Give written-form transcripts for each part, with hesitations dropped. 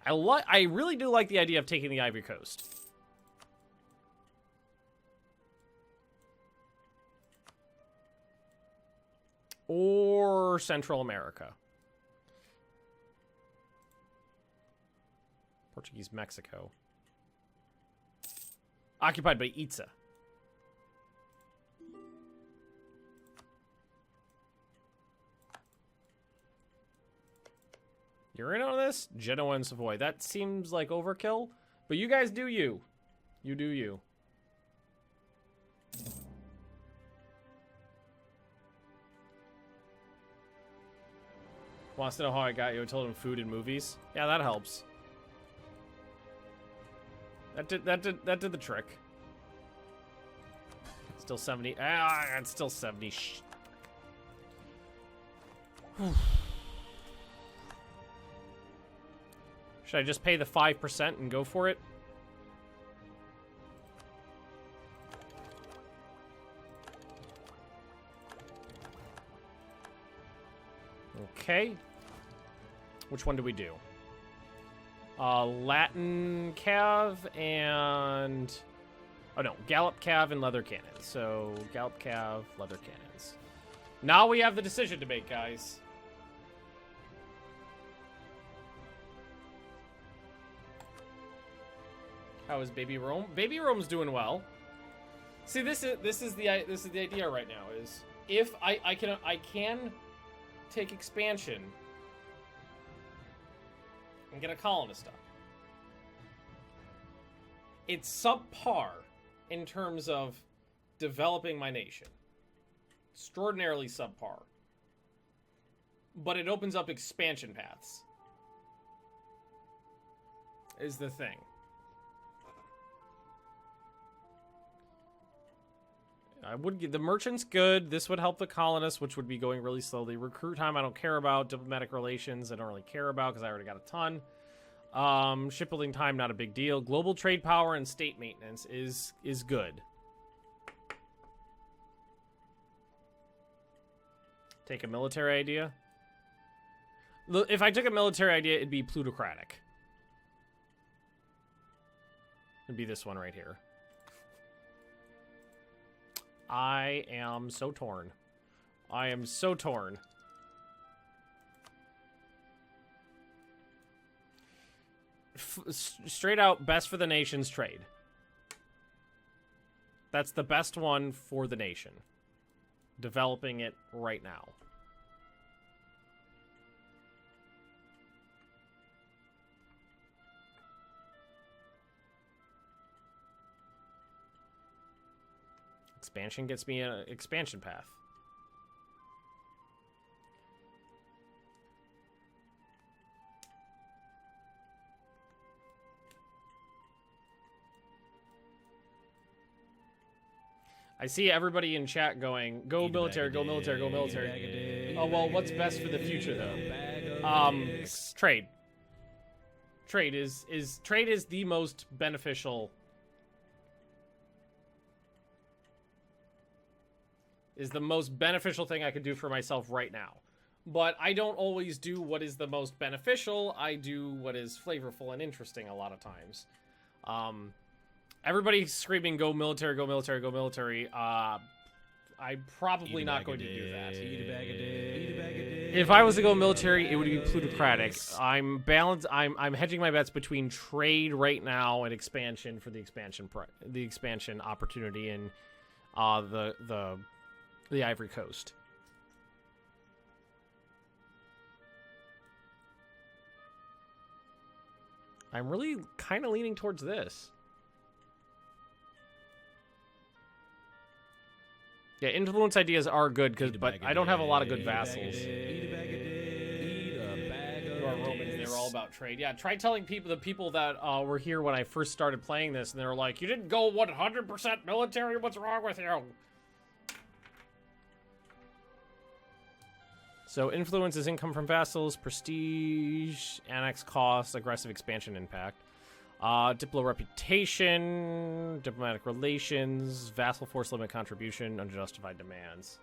I really do like the idea of taking the Ivory Coast. Or Central America. Portuguese Mexico. Occupied by Itza. You're in on this? Genoa and Savoy. That seems like overkill, but you guys do you. You do you. Wants to know how I got you. I told him food and movies. Yeah, that helps. That did the trick. Still 70. It's still 70. Should I just pay the 5% and go for it? Okay. Which one do we do? Latin cav and... Oh no, Gallop cav and leather cannons. So, Gallop cav, leather cannons. Now we have the decision to make, guys. How is Baby Rome? Baby Rome's doing well. See, this is the idea right now. Is if I can take expansion and get a colonist up. It's subpar in terms of developing my nation. Extraordinarily subpar. But it opens up expansion paths. Is the thing. I would give the merchants good. This would help the colonists, which would be going really slowly. Recruit time, I don't care about. Diplomatic relations, I don't really care about because I already got a ton. Shipbuilding time, not a big deal. Global trade power and state maintenance is good. Take a military idea. If I took a military idea, it'd be plutocratic. It'd be this one right here. I am so torn. I am so torn. Straight out, best for the nation's trade. That's the best one for the nation. Developing it right now. Expansion gets me an expansion path. I see everybody in chat going, go military, go military, go military. Oh, well, what's best for the future, though? Trade. Trade is the most beneficial. Is the most beneficial thing I could do for myself right now. But I don't always do what is the most beneficial. I do what is flavorful and interesting a lot of times. Everybody's screaming, go military, go military, go military. I'm probably not going to do that. If I was to go military, it would be plutocratic. I'm balanced. I'm hedging my bets between trade right now and expansion for the expansion opportunity in the Ivory Coast. I'm really kind of leaning towards this. Yeah, influence ideas are good, but I don't have a lot of good vassals. Who are Romans? They were all about trade. Yeah, try telling the people that were here when I first started playing this, and they were like, "You didn't go 100% military. What's wrong with you?" So influence is income from vassals, prestige, annex costs, aggressive expansion impact. Diplo reputation, diplomatic relations, vassal force limit contribution, unjustified demands.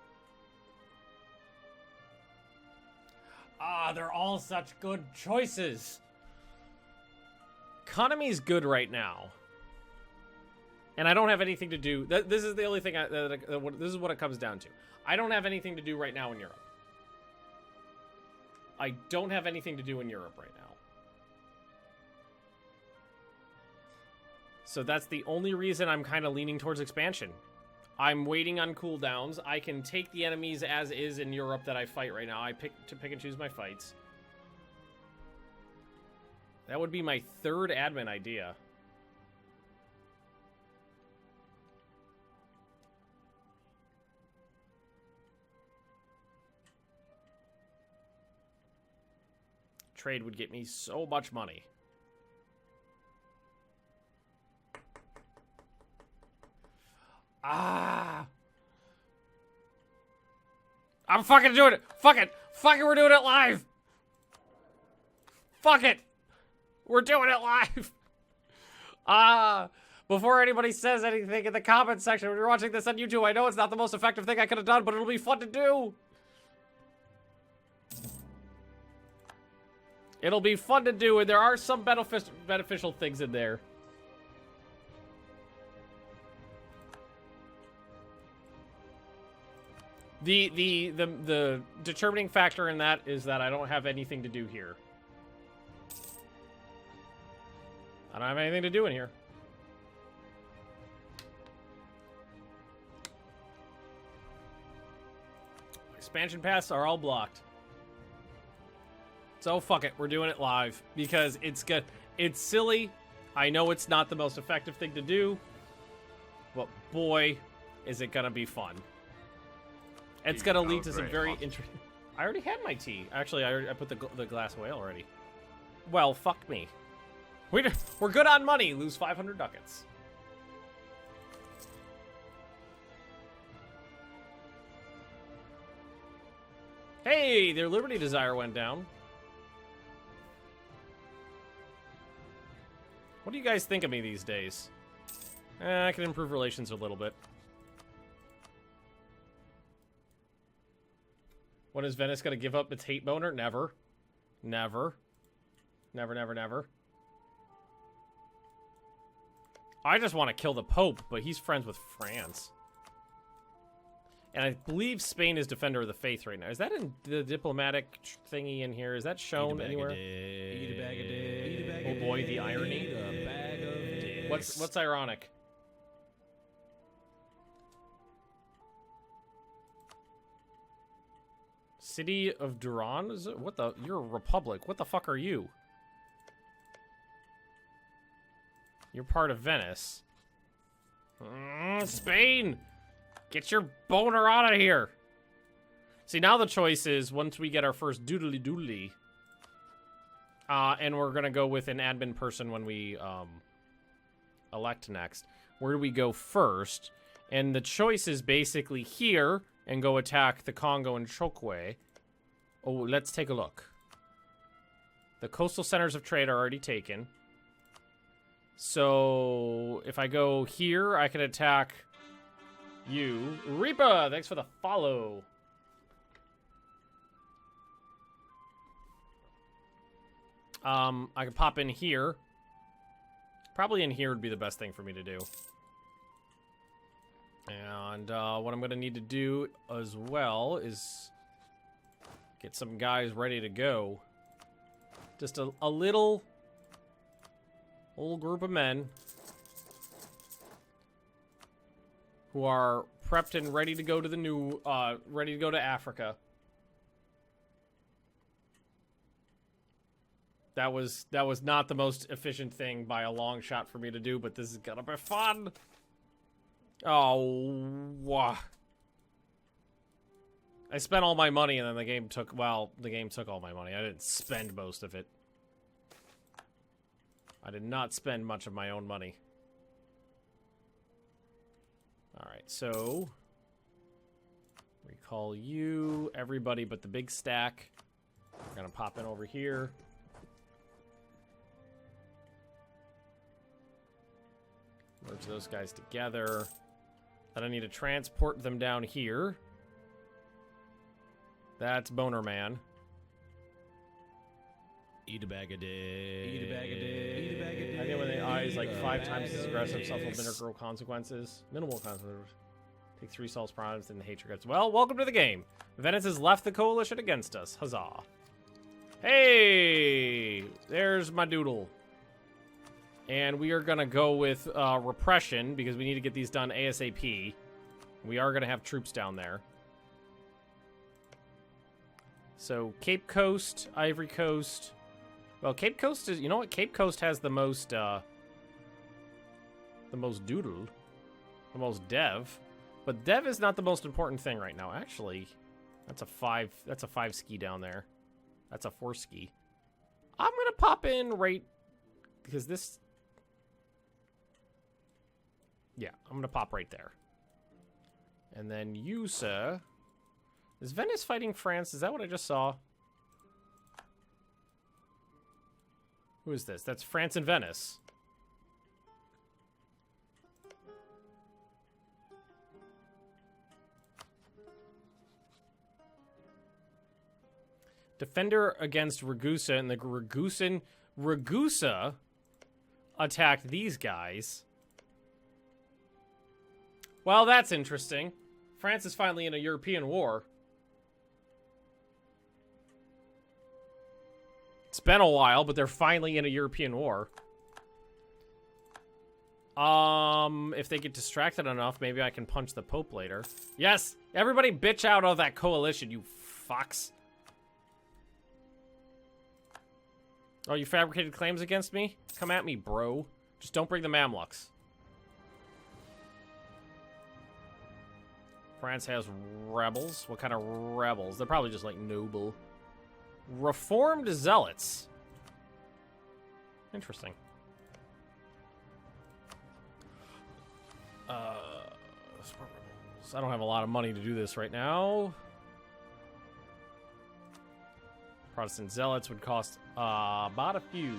They're all such good choices. economy's good right now. And I don't have anything to do. This is the only thing. This is what it comes down to. I don't have anything to do right now in Europe. I don't have anything to do in Europe right now. So that's the only reason I'm kind of leaning towards expansion. I'm waiting on cooldowns. I can take the enemies as is in Europe that I fight right now. I pick and choose my fights. That would be my third admin idea. Trade would get me so much money. Ah! I'm fucking doing it! Fuck it! Fuck it, we're doing it live! Fuck it! We're doing it live! Before anybody says anything in the comments section, when you're watching this on YouTube, I know it's not the most effective thing I could have done, but it'll be fun to do! It'll be fun to do, and there are some beneficial things in there. The determining factor in that is that I don't have anything to do here. I don't have anything to do in here. Expansion paths are all blocked. So fuck it, we're doing it live because it's good. It's silly. I know it's not the most effective thing to do, but boy, is it gonna be fun. It's gonna lead to some very interesting. I already had my tea. Actually, I put the glass away already. Well, fuck me. We're good on money. Lose 500 ducats. Hey, their liberty desire went down. What do you guys think of me these days? I can improve relations a little bit. When is Venice gonna give up its hate boner? Never. Never. Never, never, never. I just want to kill the Pope, but he's friends with France. And I believe Spain is Defender of the Faith right now. Is that in the diplomatic thingy in here? Is that shown anywhere? Oh boy, the irony. What's ironic? City of Duran? Is it? What the? You're a republic. What the fuck are you? You're part of Venice. Spain! Get your boner out of here! See, now the choice is, once we get our first doodly-doodly, and we're gonna go with an admin person when we, elect next. Where do we go first? And the choice is basically here, and go attack the Congo and Chokwe. Oh, let's take a look. The coastal centers of trade are already taken. So, if I go here, I can attack you. Reaper, thanks for the follow. I can pop in here. Probably in here would be the best thing for me to do. And what I'm going to need to do as well is get some guys ready to go. Just a little group of men who are prepped and ready to go to the new, ready to go to Africa. That was not the most efficient thing by a long shot for me to do, but this is gonna be fun. Oh, wow. I spent all my money and then the game took, well, the game took all my money. I didn't spend most of it. I did not spend much of my own money. Alright, so recall you, everybody but the big stack. We're gonna pop in over here. Merge those guys together. Then I need to transport them down here. That's Boner Man. Eat a bag of dicks. Eat a bag of dicks. Eat a bag of dicks. I think when the eye is like 5 times as aggressive, suffer minimal consequences. Minimal consequences. Take 3 salts per items, then the hatred gets. Well, welcome to the game. Venice has left the coalition against us. Huzzah. Hey! There's my doodle. And we are gonna go with repression because we need to get these done ASAP. We are gonna have troops down there. So Cape Coast, Ivory Coast. Well, Cape Coast is, you know what? Cape Coast has the most doodle, the most dev, but dev is not the most important thing right now. Actually, that's a 5 ski down there. That's a 4 ski. I'm gonna pop in right because this. Yeah, I'm gonna pop right there. And then you, sir. Is Venice fighting France? Is that what I just saw? Who is this? That's France and Venice. Defender against Ragusa, and the Ragusa attacked these guys. Well, that's interesting. France is finally in a European war. It's been a while, but they're finally in a European war. If they get distracted enough, maybe I can punch the Pope later. Yes! Everybody bitch out of that coalition, you fucks. Oh, you fabricated claims against me? Come at me, bro. Just don't bring the Mamluks. France has rebels. What kind of rebels? They're probably just like noble. Reformed zealots. Interesting. I don't have a lot of money to do this right now. Protestant zealots would cost about a few.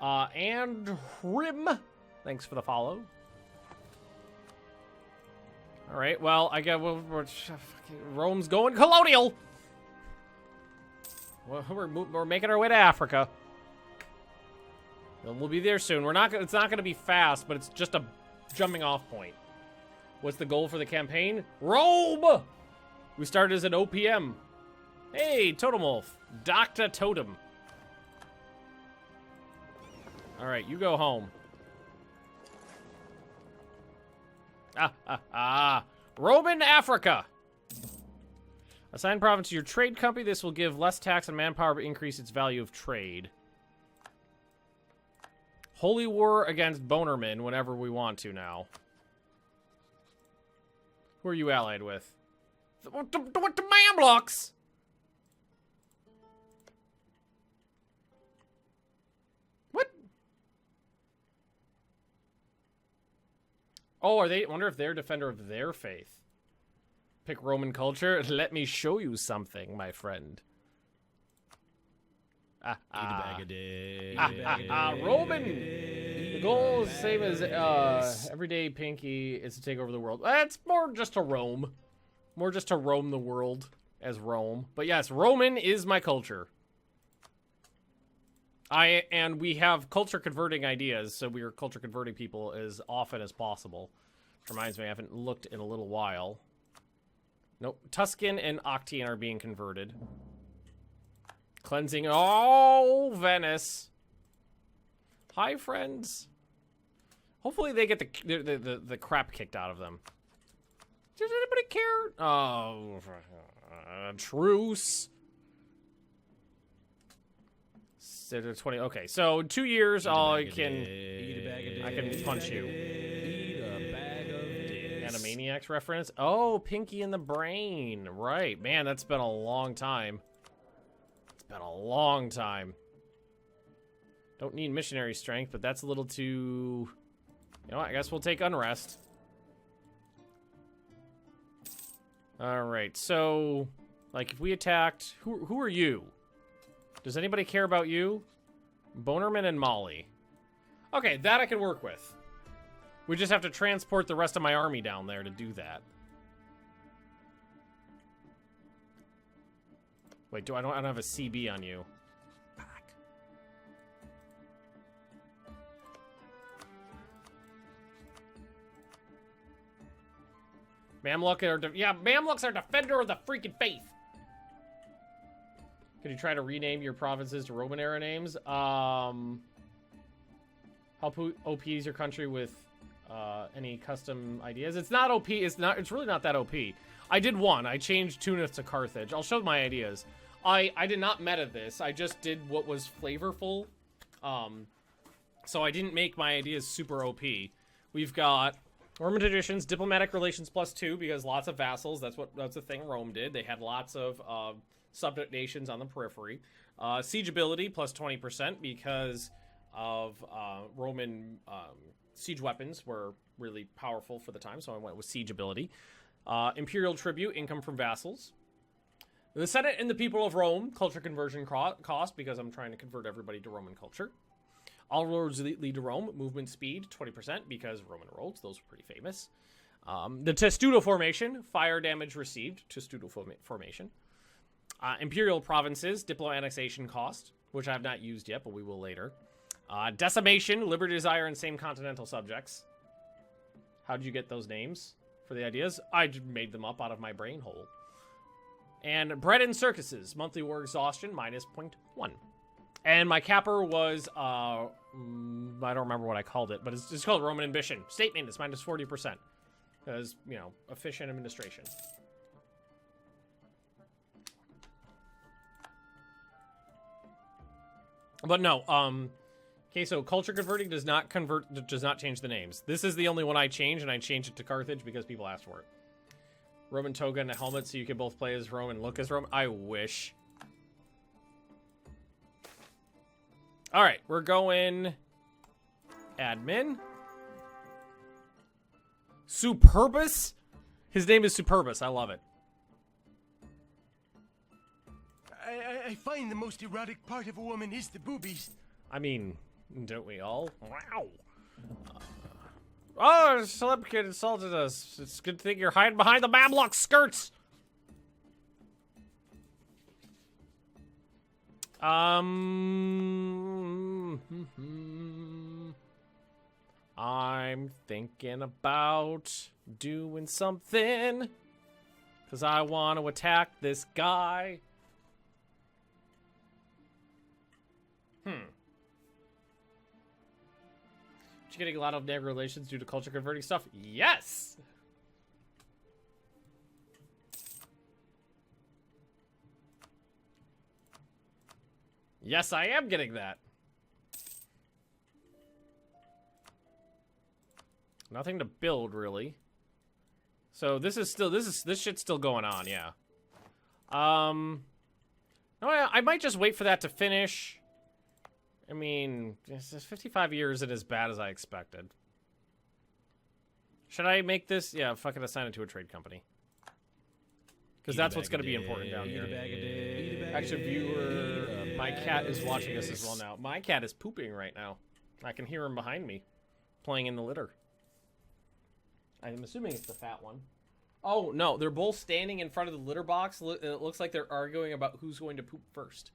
And Rim. Thanks for the follow. All right. Well, I guess Rome's going colonial. Well, we're making our way to Africa. And we'll be there soon. It's not gonna be fast, but it's just a jumping off point. What's the goal for the campaign? Rome! We started as an OPM. Hey, Totem Wolf. Dr. Totem. Alright, you go home. Roman Africa. Assign province to your trade company. This will give less tax and manpower, but increase its value of trade. Holy war against Bonerman whenever we want to now. Who are you allied with? What the Mamluks? What? Oh, are they? I wonder if they're defender of their faith. Pick Roman culture. Let me show you something, my friend. Roman. The goal is the same as everyday Pinky is to take over the world. It's more just to roam. More just to roam the world as Rome. But yes, Roman is my culture. And we have culture converting ideas, so we are culture converting people as often as possible. Which reminds me, I haven't looked in a little while. Nope. Tuscan and Octian are being converted. Cleansing. Oh, Venice. Hi, friends. Hopefully they get the crap kicked out of them. Does anybody care? Oh, truce. 20. Okay, so 2 years, I can punch you. Animaniacs reference. Oh, Pinky in the Brain. Right, man, that's been a long time. It's been a long time. Don't need missionary strength, but that's a little too. You know what? I guess we'll take unrest. All right, so like if we attacked, who are you? Does anybody care about you? Bonerman and Molly. Okay, that I can work with. We just have to transport the rest of my army down there to do that. Wait, I don't have a CB on you. Back. Mamluks are defender of the freaking faith. Could you try to rename your provinces to Roman era names? How OP is your country with any custom ideas? It's not OP. It's really not that OP. I did one. I changed Tunis to Carthage. I'll show my ideas. I did not meta this. I just did what was flavorful. So I didn't make my ideas super OP. We've got Roman traditions, diplomatic relations +2 because lots of vassals. That's the thing Rome did. They had lots of subject nations on the periphery. Siege ability +20% because of Roman siege weapons were really powerful for the time, so I went with siege ability. Imperial tribute, income from vassals. The Senate and the people of Rome, culture conversion cost, because I'm trying to convert everybody to Roman culture. All roads lead to Rome, movement speed 20% because Roman roads, those are pretty famous. The Testudo formation, fire damage received, Testudo formation. Imperial provinces, diplo annexation cost, which I have not used yet, but we will later. Decimation, liberty desire, and same continental subjects. How did you get those names for the ideas? I just made them up out of my brain hole. And bread and circuses, monthly war exhaustion -0.1. And my capper was, I don't remember what I called it, but it's called Roman ambition. State maintenance -40%. Because, you know, efficient administration. But no, okay, so culture converting does not change the names. This is the only one I changed, and I changed it to Carthage because people asked for it. Roman toga and a helmet so you can both play as Rome and look as Rome. I wish. Alright, we're going admin. Superbus? His name is Superbus. I love it. I find the most erotic part of a woman is the boobies. I mean, don't we all? Wow. Oh, celeb kid insulted us. It's a good thing you're hiding behind the Mamluk skirts. I'm thinking about doing something. Because I want to attack this guy. You getting a lot of negative relations due to culture converting stuff? Yes! Yes, I am getting that. Nothing to build, really. So this shit's still going on, yeah. No, I might just wait for that to finish. I mean, 55 years isn't as bad as I expected. Should I make this? Yeah, fucking assign it to a trade company. Because that's what's going to be important down here. Actually, viewer, my cat is watching us as well now. My cat is pooping right now. I can hear him behind me, playing in the litter. I'm assuming it's the fat one. Oh, no, they're both standing in front of the litter box. It looks like they're arguing about who's going to poop first.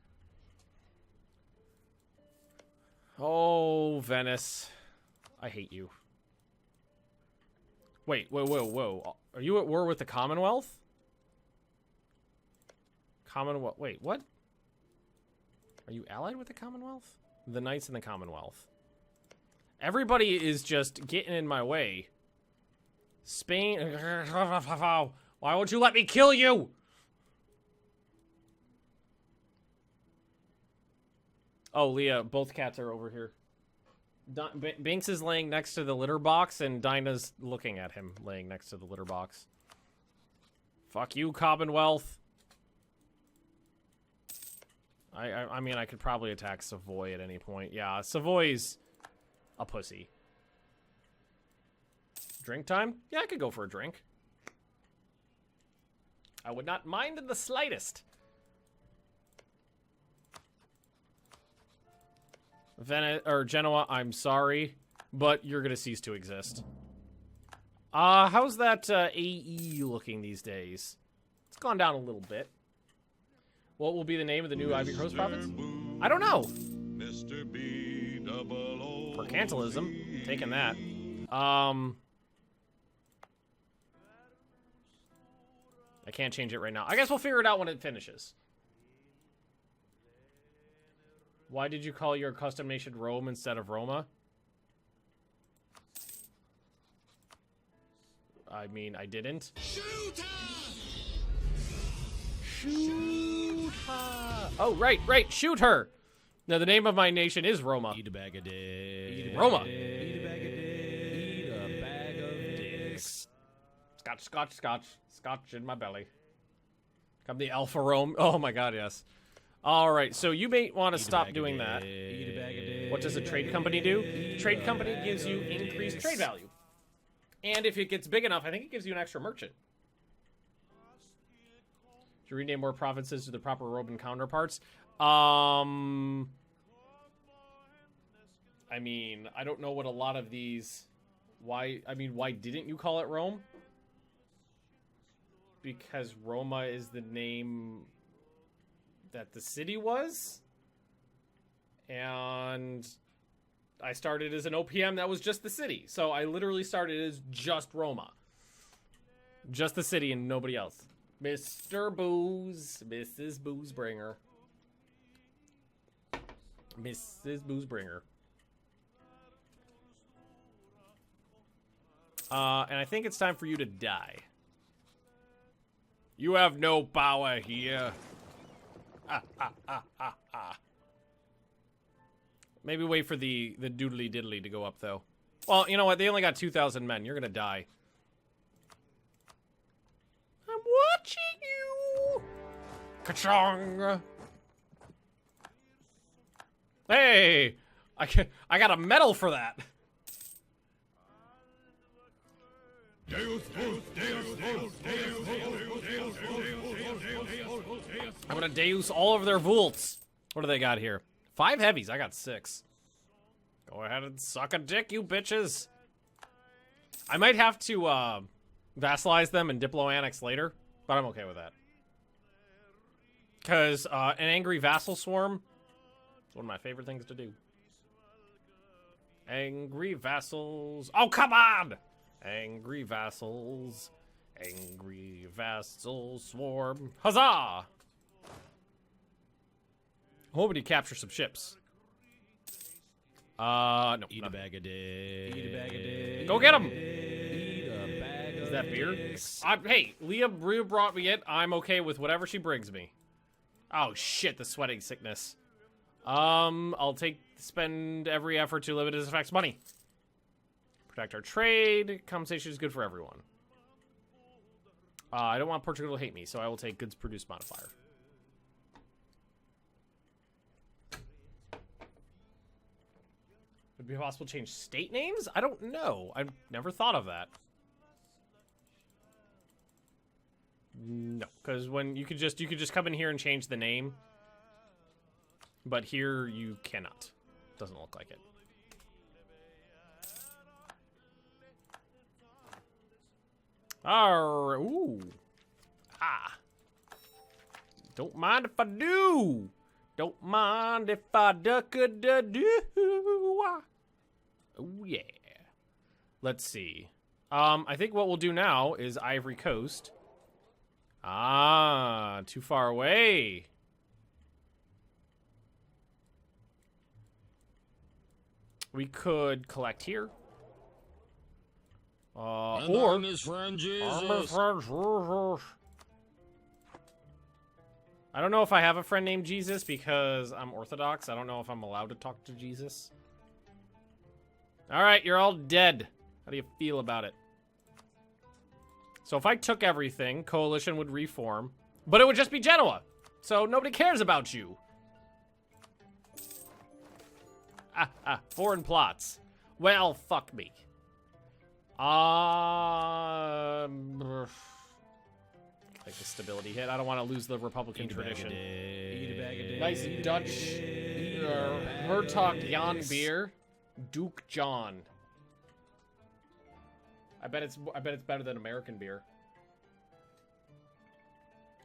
Oh, Venice. I hate you. Wait, whoa. Are you at war with the Commonwealth? Commonwealth. Wait, what? Are you allied with the Commonwealth? The Knights in the Commonwealth. Everybody is just getting in my way. Spain. Why won't you let me kill you? Oh, Leah, both cats are over here. Binks is laying next to the litter box, and Dinah's looking at him, laying next to the litter box. Fuck you, Commonwealth. I mean, I could probably attack Savoy at any point. Yeah, Savoy's a pussy. Drink time? Yeah, I could go for a drink. I would not mind in the slightest. Genoa, I'm sorry, but you're gonna cease to exist. How's that AE looking these days? It's gone down a little bit. What will be the name of the new Ivy Coast province? I don't know. Mercantilism, taking that. I can't change it right now. I guess we'll figure it out when it finishes. Why did you call your custom nation Rome instead of Roma? I mean, I didn't. Shoot her! Oh, right. Shoot her! Now, the name of my nation is Roma. Eat a bag of dicks. Roma. Eat a bag of dicks. Eat a bag of dicks. Scotch in my belly. I'm the Alpha Rome. Oh my god, yes. Alright, so you may want to stop doing that. Eat a bag of dicks. What does a trade company do? Trade company gives you increased trade value. And if it gets big enough, I think it gives you an extra merchant. To rename more provinces to the proper Roman counterparts. I mean, I don't know what a lot of these... why didn't you call it Rome? Because Roma is the name that the city was? And I started as an OPM that was just the city. So I literally started as just Roma. Just the city and nobody else. Mr. Booze. Mrs. Boozebringer. Mrs. Boozebringer. And I think it's time for you to die. You have no power here. Maybe wait for the doodly diddly to go up, though. Well, you know what? They only got 2,000 men. You're gonna die. I'm watching you! Ka-chong! Hey! I got a medal for that! I'm gonna deus all of their volts. What do they got here? 5 heavies. I got 6. Go ahead and suck a dick, you bitches. I might have to vassalize them and diplo-annex later, but I'm okay with that. Because an angry vassal swarm is one of my favorite things to do. Angry vassals. Oh, come on! Angry vassals. Angry vassal swarm. Huzzah! Hoping to capture some ships. No. Eat a bag of dicks. Eat a bag of dicks. Go get him! Eat a bag of Is that beer? dicks. Hey, Leah brought me it. I'm okay with whatever she brings me. Oh shit, the sweating sickness. I'll spend every effort to limit its effects. Money. Protect our trade. Compensation is good for everyone. I don't want Portugal to hate me, so I will take goods produced modifier. Would it be possible to change state names? I don't know. I've never thought of that. No, because when you could just come in here and change the name, but here you cannot. Doesn't look like it. Alright. Ooh. Ah. Don't mind if I do. Don't mind if I duck-a-da-do. Oh, yeah. Let's see. I think what we'll do now is Ivory Coast. Ah, too far away. We could collect here. Or his friend Jesus. I don't know if I have a friend named Jesus because I'm Orthodox. I don't know if I'm allowed to talk to Jesus. All right, you're all dead. How do you feel about it? So if I took everything, coalition would reform, but it would just be Genoa. So nobody cares about you. Foreign plots. Well, fuck me. Take the stability hit. I don't want to lose the Republican tradition. Nice Dutch Hertog Jan beer. Duke John. I bet it's better than American beer.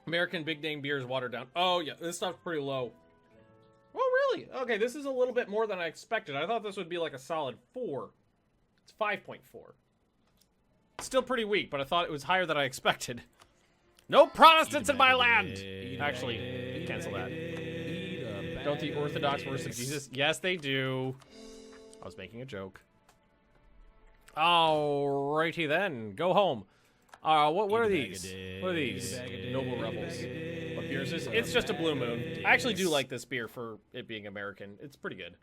American big name beer is watered down. Oh yeah, this stuff's pretty low. Oh really? Okay, this is a little bit more than I expected. I thought this would be like a solid 4. It's 5.4. Still pretty weak, but I thought it was higher than I expected. No Protestants in my land! Actually, cancel that. Don't the Orthodox worship Jesus? Yes, they do. I was making a joke. Alrighty then. Go home. What are these? What are these? Noble Rebels. What beer is this? It's just a Blue Moon. I actually do like this beer for it being American. It's pretty good.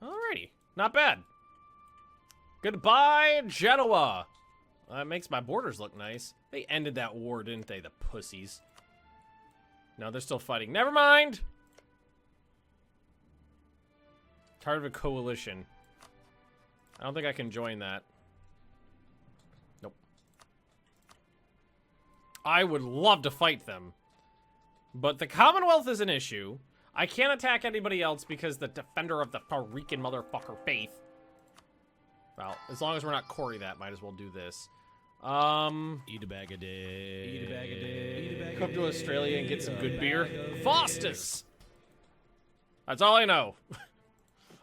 Alrighty. Not bad. Goodbye, Genoa. That makes my borders look nice. They ended that war, didn't they, the pussies? No, they're still fighting. Never mind! Part of a coalition. I don't think I can join that. Nope. I would love to fight them. But the Commonwealth is an issue. I can't attack anybody else because the defender of the freaking motherfucker faith. Well, as long as we're not Corey, that might as well do this. Eat a bag a day. Eat a bag a day. Eat a bag a day. Come to Australia and get some good beer. Foster's! That's all I know.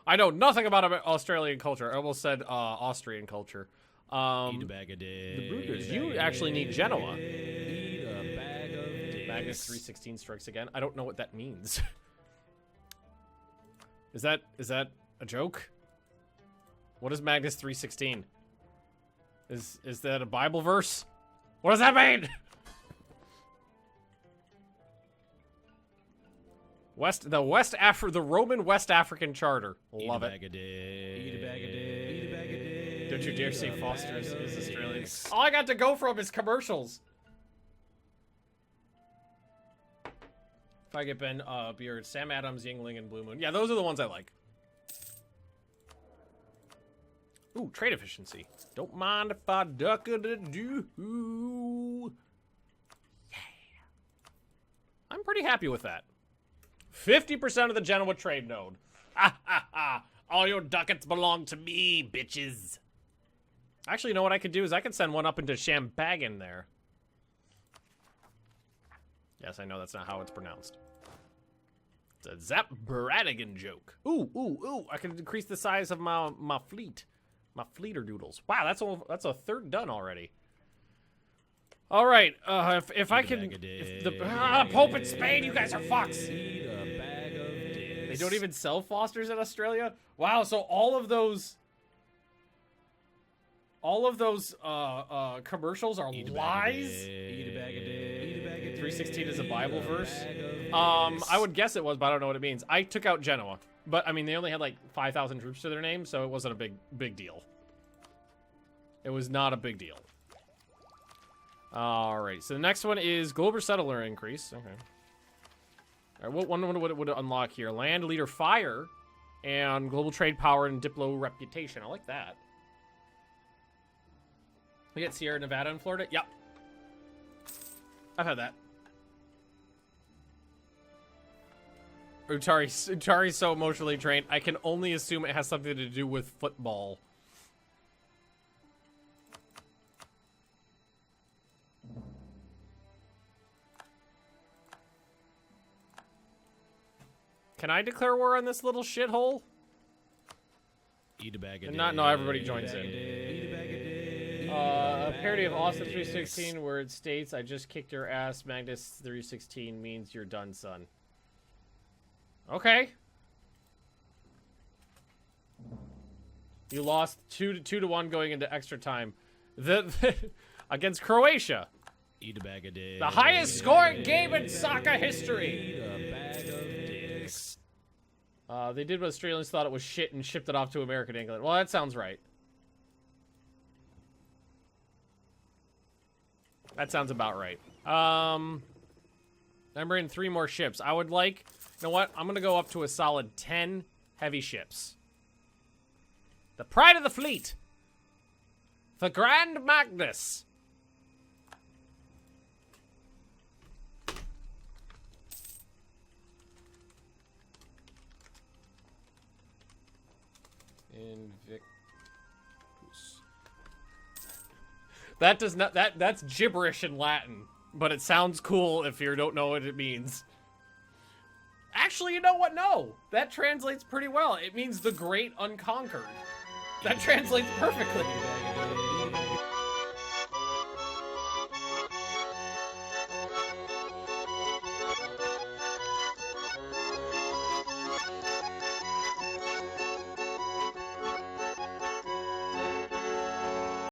I know nothing about Australian culture. I almost said Austrian culture. Eat a bag a day. The Brugers. You actually need Genoa. Eat a bag of dicks. Magnus 316 strikes again. I don't know what that means. Is that a joke? What is Magnus 316? Is that a Bible verse? What does that mean? The Roman West African Charter. Love it. Eat a bag a day. Eat a bag a day. Eat a bag a day. Don't you dare say Foster is Australian. All I got to go from is commercials. If I get Ben Beard, Sam Adams, Yingling, and Blue Moon. Yeah, those are the ones I like. Ooh, trade efficiency. Don't mind if I duck a do. Yeah. I'm pretty happy with that. 50% of the Genoa trade node. Ha ha ha. All your ducats belong to me, bitches. Actually, you know what I could do is I could send one up into Shambagan there. Yes, I know that's not how it's pronounced. It's a Zap-Bradigan joke. Ooh. I can increase the size of my fleet. My fleeter doodles. Wow, that's a third done already. All right, if I can, Pope and Spain, you guys are fucks. Eat a bag of dicks. They don't even sell Fosters in Australia. Wow, so all of those commercials are lies. Eat a bag a day. Eat a bag a day. 316 is a Bible verse. I would guess it was, but I don't know what it means. I took out Genoa. But, I mean, they only had, like, 5,000 troops to their name, so it wasn't a big deal. It was not a big deal. Alright, so the next one is Global Settler increase. Okay. Alright, what one would it unlock here? Land Leader Fire and Global Trade Power and Diplo Reputation. I like that. We get Sierra Nevada and Florida? Yep. I've had that. Utari's so emotionally drained. I can only assume it has something to do with football. Can I declare war on this little shithole? Eat a bag a day. No, everybody joins in. A parody of Austin 316 where it states, I just kicked your ass, Magnus 316 means you're done, son. Okay. You lost 2-1 going into extra time. Against Croatia. Eat a bag a day. The highest scoring game in soccer history. Eat a bag of dicks. They did what Australians thought it was shit and shipped it off to American England. Well, that sounds right. That sounds about right. I'm bringing 3 more ships. I would like... You know what? I'm going to go up to a solid 10 heavy ships. The pride of the fleet. The Grand Magnus. Invictus. That does not... That's gibberish in Latin. But it sounds cool if you don't know what it means. Actually, you know what? No. That translates pretty well. It means the Great Unconquered. That translates perfectly.